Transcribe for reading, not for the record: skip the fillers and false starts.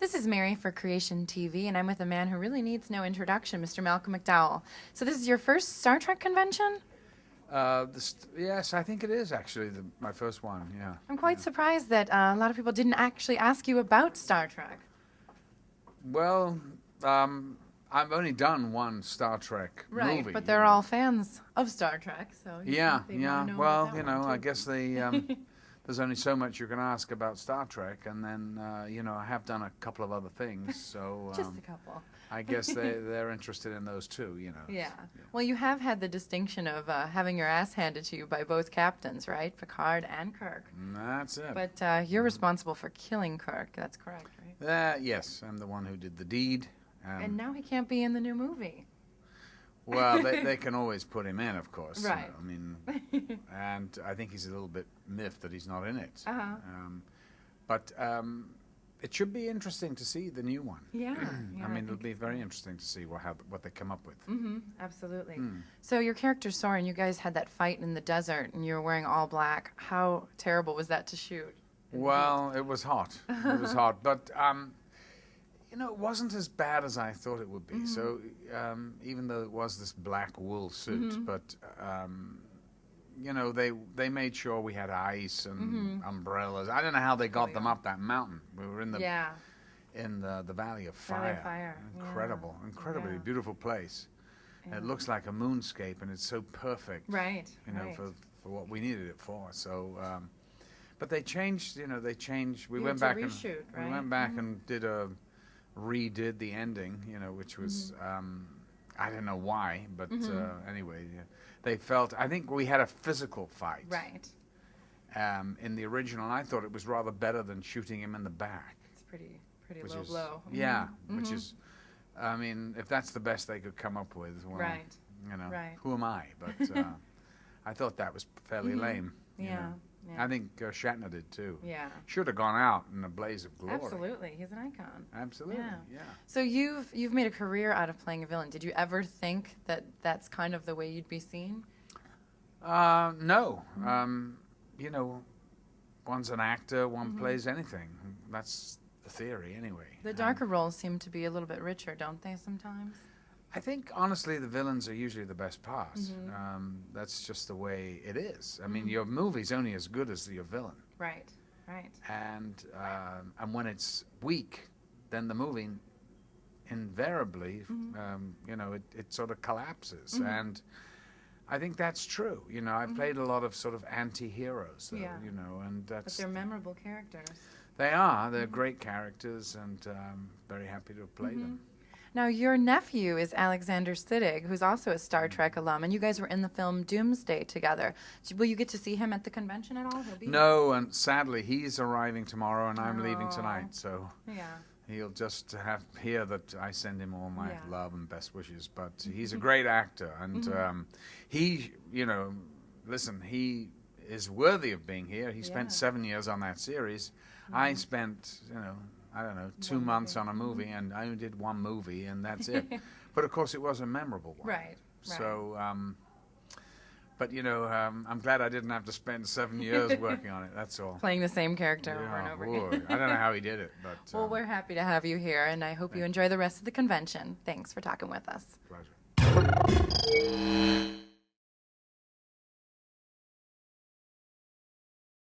This is Mary for Creation TV, and I'm with a man who really needs no introduction, Mr. Malcolm McDowell. So this is your first Star Trek convention? Yes, I think it is actually my first one. Yeah. I'm quite surprised that a lot of people didn't actually ask you about Star Trek. Well, I've only done one Star Trek Right, movie. but they're all fans of Star Trek, so Yeah, they wanna yeah. know Well, about that one, I too. guess there's only so much you can ask about Star Trek, and then I have done a couple of other things, so Just a couple. I guess they're interested in those too. Yeah. Well, you have had the distinction of having your ass handed to you by both captains, right? Picard and Kirk. That's it. But you're responsible for killing Kirk. That's correct, right? Yes, I'm the one who did the deed. And now he can't be in the new movie. Well, they can always put him in, of course. Right. I mean, and I think he's a little bit miffed that he's not in it. Uh-huh. But it should be interesting to see the new one. Yeah. I mean, it'll be very interesting to see what they come up with. Mm-hmm. Absolutely. So your character Soren, you guys had that fight in the desert, and you were wearing all black. How terrible was that to shoot? Well, it was hot. It was hot, but it wasn't as bad as I thought it would be. So even though it was this black wool suit, but they made sure we had ice and umbrellas. I don't know how they got them up that mountain. We were in the Valley of Fire. Valley of Fire. Incredibly Yeah. beautiful place. Yeah. It looks like a moonscape, and it's so perfect. Right. For what we needed it for. So, but they changed. We You went had to back reshoot, and right? we went back and redid the ending. Which was I don't know why, but anyway, they felt. I think we had a physical fight. Right. In the original, and I thought it was rather better than shooting him in the back. It's pretty Which low is, blow. Yeah, which is, I mean, if that's the best they could come up with, well, Right. Right. who am I? But I thought that was fairly lame. Yeah. I think Shatner did too. Yeah. Should have gone out in a blaze of glory. Absolutely. He's an icon. Absolutely. Yeah. So you've made a career out of playing a villain. Did you ever think that that's kind of the way you'd be seen? No. One's an actor, one plays anything. That's the theory, anyway. The darker roles seem to be a little bit richer, don't they, sometimes? I think, honestly, the villains are usually the best part. That's just the way it is. I mean, your movie's only as good as your villain. Right. And when it's weak, then the movie invariably, it sort of collapses. And I think that's true. I've played a lot of sort of anti-heroes, though, and that's... But they're memorable characters. They are. They're great characters, and very happy to play them. Now, your nephew is Alexander Siddig, who's also a Star Trek alum, and you guys were in the film Doomsday together. Will you get to see him at the convention at all? No, and sadly, he's arriving tomorrow, and I'm leaving tonight, so he'll just have to hear that I send him all my love and best wishes. But he's a great actor, and he is worthy of being here. He spent 7 years on that series. I spent, I don't know, 2 months on a movie, and I only did one movie, and that's it. But of course, it was a memorable one. Right. So, but I'm glad I didn't have to spend 7 years working on it. That's all. Playing the same character over and over again. I don't know how he did it, but. Well, we're happy to have you here, and I hope you enjoy the rest of the convention. Thanks for talking with us. Pleasure.